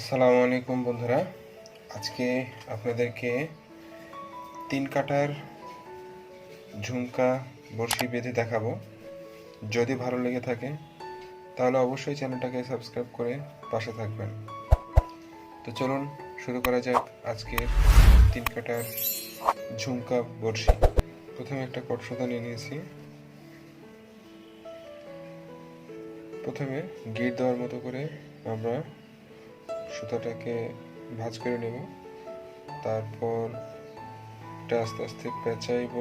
আসসালামু আলাইকুম বন্ধুরা, আজকে আপনাদেরকে 3 কাটার ঝুমকা বড়শি বেঁধে দেখাবো। যদি ভালো লেগে থাকে তাহলে অবশ্যই চ্যানেলটাকে সাবস্ক্রাইব করে পাশে থাকবেন। তো চলুন শুরু করা যাক আজকে 3 কাটার ঝুমকা বড়শি। প্রথমে একটা কট সুতা নিয়ে নিয়েছি। প্রথমে গিট দেওয়ার মতো করে আমরা সুতাটাকে ভাঁজ করে নেব, তারপর এটা আস্তে আস্তে পেঁচাইব।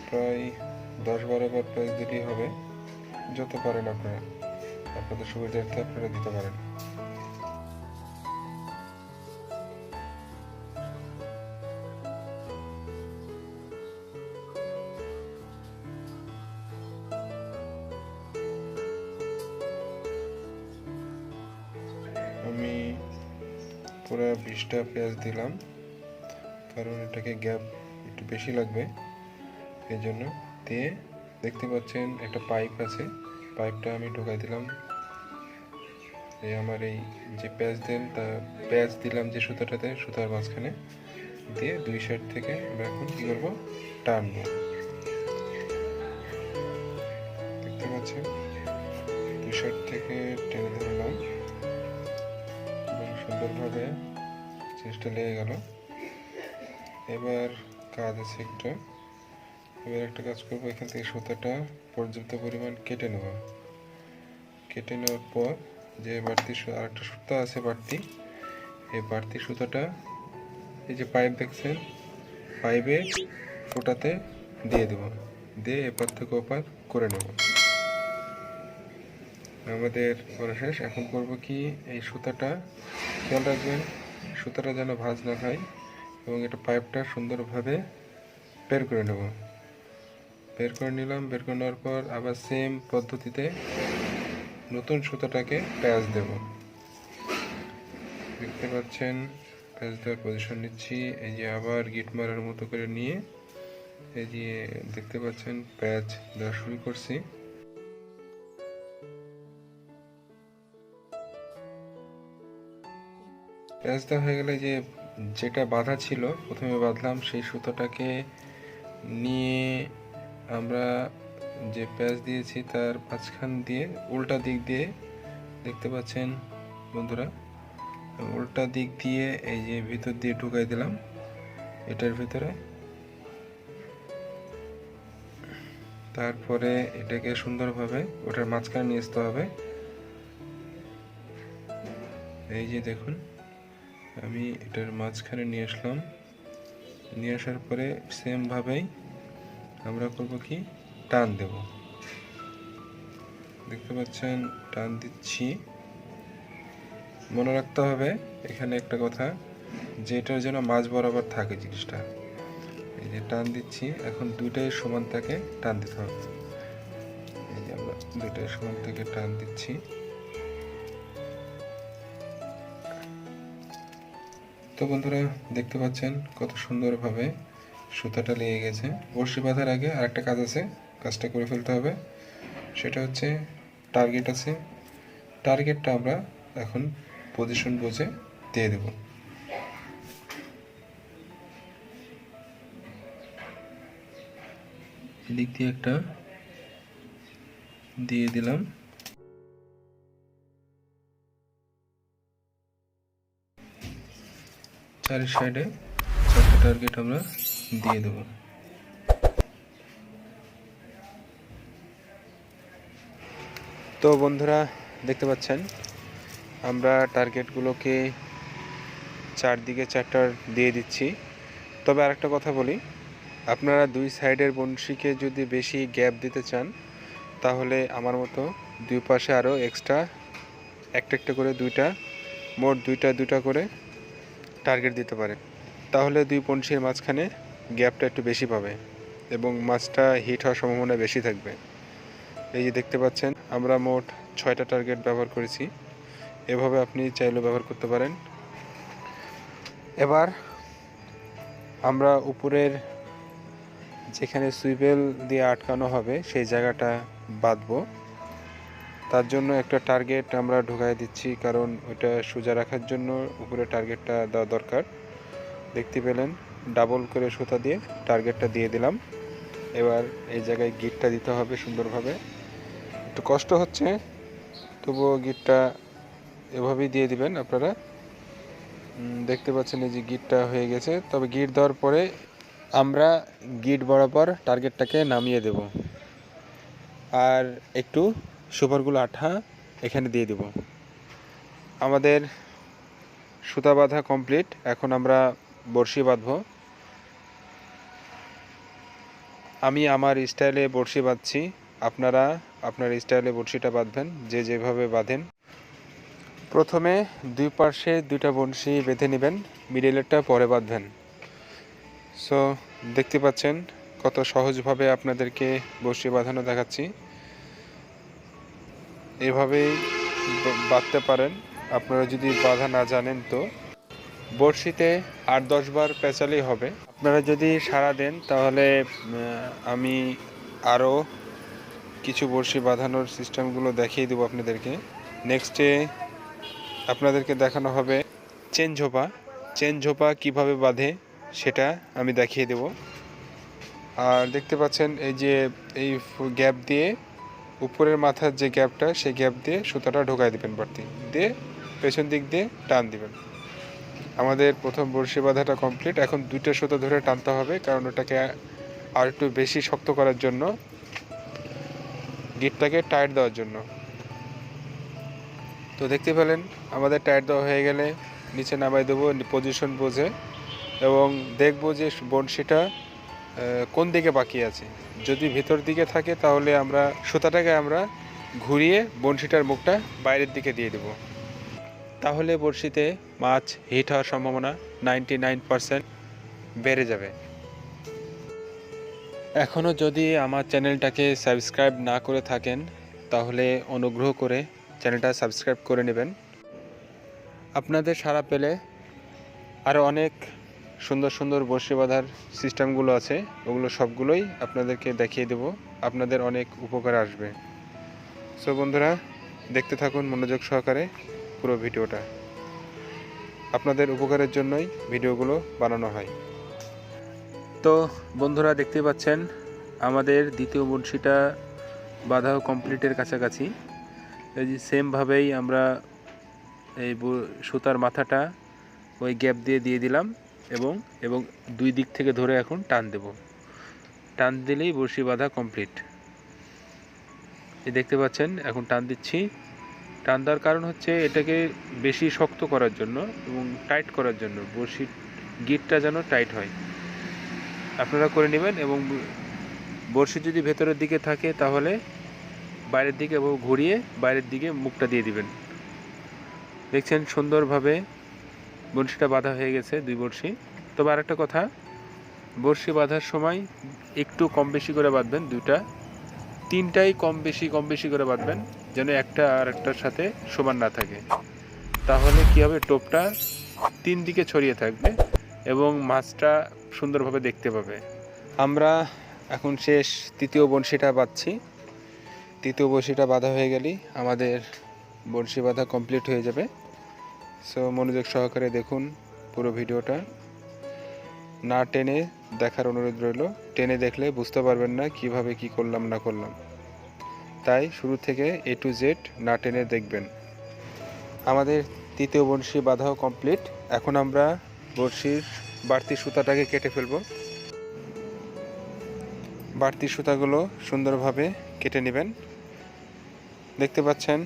প্রায় 10-12 বার পেঁচ দিলেই হবে, যত পারেন আপনারা, আপনাদের সুবিধার্থে আপনারা দিতে পারেন। আমি পুরো 20টা পেঁয়াজ দিলাম, কারণ এটাকে গ্যাপ একটু বেশি লাগবে, এই জন্য দিয়ে দেখতে পাচ্ছেন একটা পাইপ আছে, পাইপটা আমি ঢোকাই দিলাম এই আমার এই যে পেঁয়াজ দিলাম যে সুতাটাতে, সুতার মাঝখানে দিয়ে 2 সাইড থেকে আমরা এখন কি করব, টানবো। দেখতে পাচ্ছেন 2 সাইড থেকে টেনে ধরলাম এবং সুন্দরভাবে চেষ্টা লেগে গেল। এবার কাজ আছে একটা, এবার একটা কাজ করবো, এখান থেকে সুতাটা পর্যাপ্ত পরিমাণ কেটে নেব। কেটে নেওয়ার পর যে বাড়তি আরেকটা সুতা আছে বাড়তি, এই বাড়তি সুতাটা এই যে পাইপ দেখছেন, পাইপে ফোঁটাতে দিয়ে দেব, দিয়ে এপার থেকে ওপার করে নেব। আমাদের করা শেষ। এখন করব কি, এই সুতাটা খেয়াল রাখবেন সুতাটা যেন ভাঁজ না খায়, এবং এটা পাইপটা সুন্দরভাবে বের করে নেব। বের করে নিলাম। বের করে নেওয়ার পর আবার সেম পদ্ধতিতে নতুন সুতাটাকে প্যাঁচ দেব। দেখতে পাচ্ছেন প্যাঁচ দেওয়ার পজিশন নিচ্ছি, এই যে আবার গিট মারার মতো করে নিয়ে এই যে দেখতে পাচ্ছেন প্যাঁচ দেওয়া শুরু করছি। প্যাঁচ দেওয়া হয়ে গেলে যে যেটা বাঁধা ছিল প্রথমে বাঁধলাম, সেই সুতাটাকে নিয়ে আমরা যে প্যাঁচ দিয়েছি তার মাঝখান দিয়ে উল্টা দিক দিয়ে, দেখতে পাচ্ছেন বন্ধুরা, উল্টা দিক দিয়ে এই যে ভিতর দিয়ে ঢুকাই দিলাম এটার ভিতরে। তারপরে এটাকে সুন্দরভাবে ওটার মাঝখানে নিয়ে আসতে হবে। এই যে দেখুন আমি এটার মাঝখানে নিয়ে আসলাম। নিয়ে আসার পরে সেম ভাবেই আমরা করব কি, টান দেব। দেখতে পাচ্ছেন টান দিচ্ছি। মনে রাখতে হবে এখানে একটা কথা, যে এটার যেন মাঝ বরাবর থাকে জিনিসটা। এই যে টান দিচ্ছি, এখন দুইটাই সমান থাকে টান দিতে হবে। এই যে আমরা দুইটাই সমান থেকে টান দিচ্ছি। তো বন্ধুরা দেখতে পাচ্ছেন কত সুন্দরভাবে সুতাটা লেগে গেছে। বড়শি বাঁধার আগে আরেকটা কাজ আছে, কাজটা করে ফেলতে হবে। সেটা হচ্ছে টার্গেট আছে, টার্গেটটা আমরা এখন পজিশন বুঝে দিয়ে দেব। এদিক দিয়ে একটা দিয়ে দিলাম, চারি সাইডে 4টা টার্গেট আমরা দিয়ে দেব। তো বন্ধুরা দেখতে পাচ্ছেন আমরা টার্গেটগুলোকে চারদিকে 4টা দিয়ে দিচ্ছি। তবে আরেকটা কথা বলি, আপনারা 2 সাইডের বড়শিকে যদি বেশি গ্যাপ দিতে চান তাহলে আমার মতো 2 পাশে আরও এক্সট্রা একটা করে মোট দুইটা করে টার্গেট দিতে পারে। তাহলে 2 বড়শির মাঝখানে গ্যাপটা একটু বেশি পাবে এবং মাছটা হিট হওয়ার সম্ভাবনা বেশি থাকবে। এই যে দেখতে পাচ্ছেন আমরা মোট 6টা টার্গেট ব্যবহার করেছি। এভাবে আপনি চাইলেও ব্যবহার করতে পারেন। এবার আমরা উপরের যেখানে সুইবেল দিয়ে আটকানো হবে সেই জায়গাটা বাঁধবো। তার জন্য একটা টার্গেট আমরা ঢুকাই দিচ্ছি, কারণ ওইটা সোজা রাখার জন্য উপরে টার্গেটটা দেওয়া দরকার। দেখতে পেলেন ডাবল করে সুতা দিয়ে টার্গেটটা দিয়ে দিলাম। এবার এই জায়গায় গিটটা দিতে হবে সুন্দরভাবে। একটু কষ্ট হচ্ছে, তবুও গিটটা এভাবেই দিয়ে দিবেন আপনারা। দেখতে পাচ্ছেন এই যে গিটটা হয়ে গেছে। তবে গিট দেওয়ার পরে আমরা গিট বরাবর টার্গেটটাকে নামিয়ে দেব, আর একটু সুপারগুলো আঠা এখানে দিয়ে দেব। আমাদের সুতা বাঁধা কমপ্লিট। এখন আমরা বড়শি বাঁধব। আমি আমার স্টাইলে বড়শি বাঁধছি, আপনারা আপনার স্টাইলে বড়শিটা বাঁধবেন, যে যেভাবে বাঁধেন। প্রথমে দুই পাশে দুইটা বড়শি বেঁধে নেবেন, মিডলেরটা পরে বাঁধবেন। সো দেখতে পাচ্ছেন কত সহজভাবে আপনাদেরকে বড়শি বাঁধানো দেখাচ্ছি। এভাবেই বাঁধতে পারেন। আপনারা যদি বাঁধা না জানেন তো বড়শিতে 8-10 বার পেঁচালেই হবে। আপনারা যদি সাড়া দেন তাহলে আমি আরও কিছু বড়শি বাঁধানোর সিস্টেমগুলো দেখিয়ে দেবো আপনাদেরকে। নেক্সটে আপনাদেরকে দেখানো হবে চেন ঝোপা কীভাবে বাঁধে সেটা আমি দেখিয়ে দেব। আর দেখতে পাচ্ছেন এই যে এই গ্যাপ দিয়ে উপরের মাথার যে গ্যাপটা, সেই গ্যাপ দিয়ে সুতাটা ঢোকাই দেবেন, বাড়তি দিয়ে পেছন দিক দিয়ে টান দিবেন। আমাদের প্রথম বড়শি বাঁধাটা কমপ্লিট। এখন দুইটা সুতা ধরে টানতে হবে, কারণ ওটাকে আর একটু বেশি শক্ত করার জন্য, গিটটাকে টাইট দেওয়ার জন্য। তো দেখতে পেলেন আমাদের টাইট দেওয়া হয়ে গেলে নিচে নামাই দেবো পজিশন বুঝে, এবং দেখবো যে বড়শিটা কোন দিকে বাকি আছে। যদি ভিতর দিকে থাকে তাহলে আমরা সুতাটাকে ঘুরিয়ে বড়শিটার মুখটা বাইরের দিকে দিয়ে দেব। তাহলে বড়শিতে মাছ হিট হওয়ার সম্ভাবনা 99% বেড়ে যাবে। এখনও যদি আমার চ্যানেলটাকে সাবস্ক্রাইব না করে থাকেন তাহলে অনুগ্রহ করে চ্যানেলটা সাবস্ক্রাইব করে নেবেন। আপনাদের সাড়া পেলে আরও অনেক সুন্দর সুন্দর বড়শি বাঁধার সিস্টেমগুলো আছে, ওগুলো সবগুলোই আপনাদেরকে দেখিয়ে দেব। আপনাদের অনেক উপকার আসবে। সো বন্ধুরা, দেখতে থাকুন মনোযোগ সহকারে পুরো ভিডিওটা। আপনাদের উপকারের জন্যই ভিডিওগুলো বানানো হয়। তো বন্ধুরা, দেখতে পাচ্ছেন আমাদের দ্বিতীয় বড়শিটা বাঁধাও কমপ্লিটের কাছাকাছি। এই যে সেমভাবেই আমরা এই সুতার মাথাটা ওই গ্যাপ দিয়ে দিলাম, এবং দুই দিক থেকে ধরে এখন টান দেব। টান দিলেই বড়শি বাঁধা কমপ্লিট। এই দেখতে পাচ্ছেন এখন টান দিচ্ছি। টান দেওয়ার কারণ হচ্ছে এটাকে বেশি শক্ত করার জন্য এবং টাইট করার জন্য, বড়শির গিটটা যেন টাইট হয়। আপনারা করে নেবেন, এবং বড়শি যদি ভেতরের দিকে থাকে তাহলে বাইরের দিকে ঘুরিয়ে বাইরের দিকে মুখটা দিয়ে দিবেন। দেখছেন সুন্দরভাবে বড়শিটা বাঁধা হয়ে গেছে, দুই বড়শি। তবে আরেকটা কথা, বড়শি বাঁধার সময় একটু কম বেশি করে বাঁধবেন, তিনটাই কম বেশি করে বাঁধবেন, যেন একটা আর একটার সাথে সমান না থাকে। তাহলে কি হবে, টোপটা তিন দিকে ছড়িয়ে থাকবে এবং মাছটা সুন্দরভাবে দেখতে পাবে। আমরা এখন শেষ তৃতীয় বড়শিটা বাঁধছি। তৃতীয় বড়শিটা বাঁধা হয়ে গেলেই আমাদের বড়শি বাঁধা কমপ্লিট হয়ে যাবে। সো মনোযোগ সহকারে দেখুন পুরো ভিডিওটা, না টেনে দেখার অনুরোধ রইল। টেনে দেখলে বুঝতে পারবেন না কিভাবে কি করলাম না করলাম, তাই শুরু থেকে A to Z না টেনে দেখবেন। আমাদের তৃতীয় বড়শি বাঁধাও কমপ্লিট। এখন আমরা বড়শির বাড়তি সুতাটাকে কেটে ফেলব। বাড়তি সুতাগুলো সুন্দরভাবে কেটে নেবেন। দেখতে পাচ্ছেন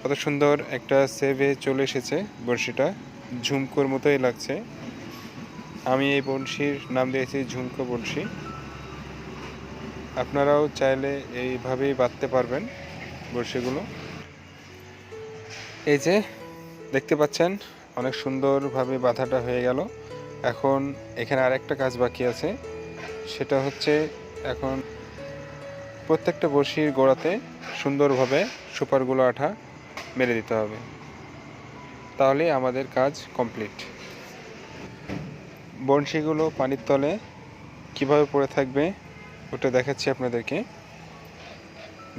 কত সুন্দর একটা সেভে চলে এসেছে বড়শিটা, ঝুমকোর মতোই লাগছে। আমি এই বড়শির নাম দিয়েছি ঝুমকো বড়শি। আপনারাও চাইলে এইভাবেই বাঁধতে পারবেন বড়শিগুলো। এই যে দেখতে পাচ্ছেন অনেক সুন্দরভাবে বাঁধাটা হয়ে গেল। এখন এখানে আরেকটা কাজ বাকি আছে, সেটা হচ্ছে এখন প্রত্যেকটা বড়শির গোড়াতে সুন্দরভাবে সুপারগুলো আঠা মেরে দিতে হবে, তাহলে আমাদের কাজ কমপ্লিট। বড়শিগুলো পানির তলে কিভাবে পড়ে থাকবে ওটা দেখাচ্ছি আপনাদেরকে।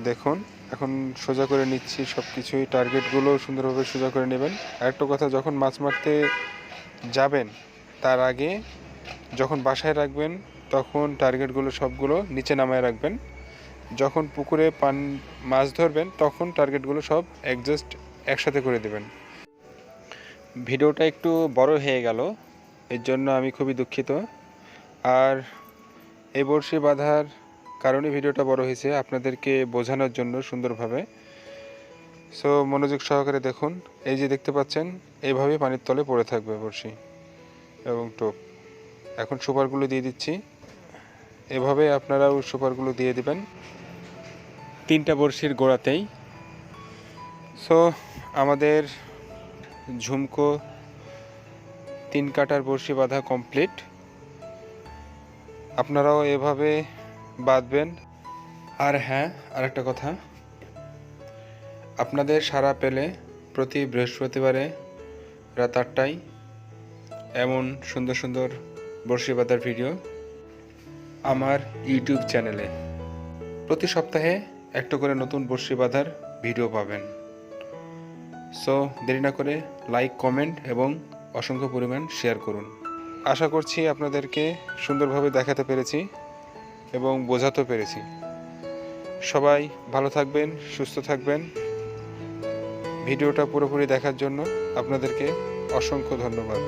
দেখুন এখন সোজা করে নিচ্ছি সব কিছুই, টার্গেটগুলো সুন্দরভাবে সোজা করে নেবেন। আরেকটা কথা, যখন মাছ মারতে যাবেন তার আগে যখন বাসায় রাখবেন তখন টার্গেটগুলো সবগুলো নিচে নামায় রাখবেন। যখন পুকুরে মাছ ধরবেন তখন টার্গেটগুলো সব অ্যাডজাস্ট একসাথে করে দেবেন। ভিডিওটা একটু বড় হয়ে গেল, এর জন্য আমি খুবই দুঃখিত। আর এই বড়শি বাঁধার কারণে ভিডিওটা বড় হয়েছে আপনাদেরকে বোঝানোর জন্য সুন্দরভাবে। সো মনোযোগ সহকারে দেখুন। এই যে দেখতে পাচ্ছেন, এইভাবে পানির তলে পড়ে থাকবে বড়শি এবং টোপ। এখন সুপারগুলো দিয়ে দিচ্ছি, এভাবে আপনারাও সুপারগুলো দিয়ে দিবেন 3টা বড়শির গোড়াতেই। সো আমাদের ঝুমকো 3 কাটার বড়শি বাঁধা কমপ্লিট। আপনারাও এভাবে বাঁধবেন। আর হ্যাঁ, আরেকটা কথা, আপনাদের সাড়া পেলে প্রতি বৃহস্পতিবারে রাত 8টায় এমন সুন্দর সুন্দর বড়শি বাঁধার ভিডিও আমার ইউটিউব চ্যানেলে প্রতি সপ্তাহে একটা করে নতুন বড়শি বাঁধার ভিডিও পাবেন। সো দেরি না করে লাইক, কমেন্ট এবং অসংখ্য পরিমাণ শেয়ার করুন। আশা করছি আপনাদেরকে সুন্দরভাবে দেখাতে পেরেছি এবং বোঝাতে পেরেছি। সবাই ভালো থাকবেন, সুস্থ থাকবেন। ভিডিওটা পুরোপুরি দেখার জন্য আপনাদেরকে অসংখ্য ধন্যবাদ।